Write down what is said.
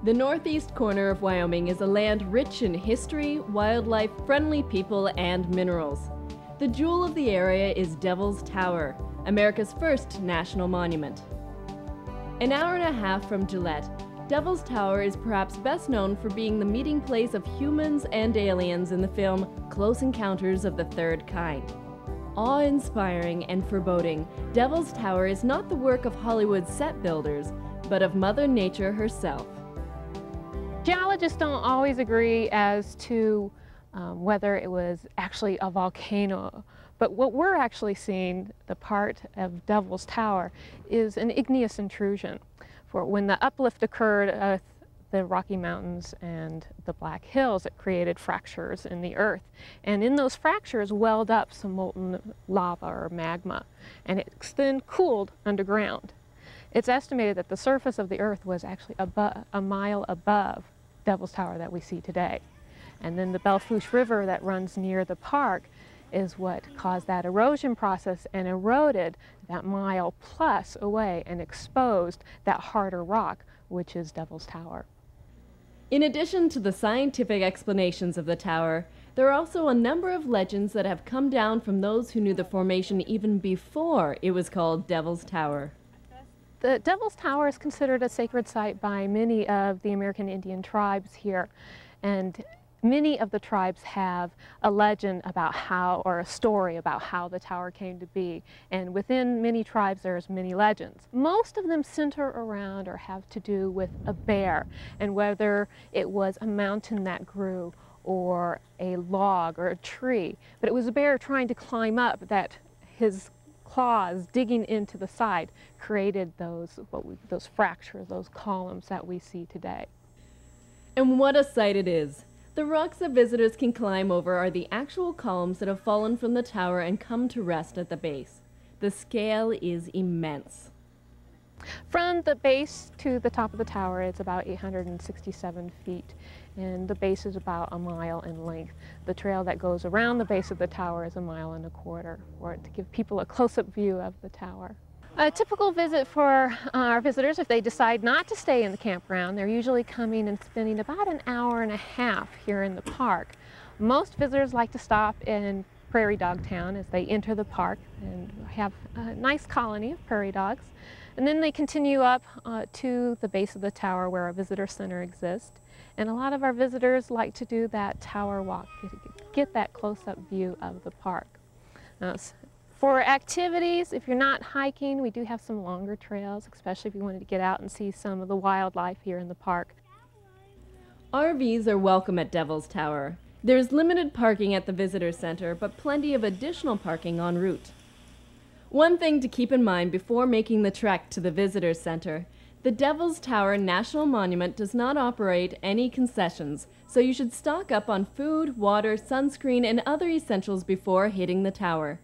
The northeast corner of Wyoming is a land rich in history, wildlife, friendly people, and minerals. The jewel of the area is Devil's Tower, America's first national monument. An hour and a half from Gillette, Devil's Tower is perhaps best known for being the meeting place of humans and aliens in the film Close Encounters of the Third Kind. Awe-inspiring and foreboding, Devil's Tower is not the work of Hollywood's set builders, but of Mother Nature herself. Geologists don't always agree as to whether it was actually a volcano, but what we're actually seeing, the part of Devil's Tower, is an igneous intrusion. For when the uplift occurred at the Rocky Mountains and the Black Hills, it created fractures in the earth. And in those fractures welled up some molten lava or magma, and it's then cooled underground. It's estimated that the surface of the earth was actually a mile above Devil's Tower that we see today. And then the Belle Fourche River that runs near the park is what caused that erosion process and eroded that mile plus away and exposed that harder rock, which is Devil's Tower. In addition to the scientific explanations of the tower, there are also a number of legends that have come down from those who knew the formation even before it was called Devil's Tower. The Devil's Tower is considered a sacred site by many of the American Indian tribes here, and many of the tribes have a legend about how, or a story about how the tower came to be, and within many tribes there's many legends. Most of them center around or have to do with a bear, and whether it was a mountain that grew or a log or a tree, but it was a bear trying to climb up that his claws digging into the side created those fractures, those columns that we see today. And what a sight it is! The rocks that visitors can climb over are the actual columns that have fallen from the tower and come to rest at the base. The scale is immense. From the base to the top of the tower, it's about 867 feet, and the base is about a mile in length. The trail that goes around the base of the tower is 1.25 miles, for it to give people a close-up view of the tower. A typical visit for our visitors, if they decide not to stay in the campground, they're usually coming and spending about an hour and a half here in the park. Most visitors like to stop in Prairie Dog Town as they enter the park and have a nice colony of prairie dogs. And then they continue up to the base of the tower where a visitor center exists. And a lot of our visitors like to do that tower walk, get that close-up view of the park. For activities, if you're not hiking, we do have some longer trails, especially if you wanted to get out and see some of the wildlife here in the park. RVs are welcome at Devil's Tower. There's limited parking at the visitor center, but plenty of additional parking en route. One thing to keep in mind before making the trek to the visitor center: the Devil's Tower National Monument does not operate any concessions, so you should stock up on food, water, sunscreen, and other essentials before hitting the tower.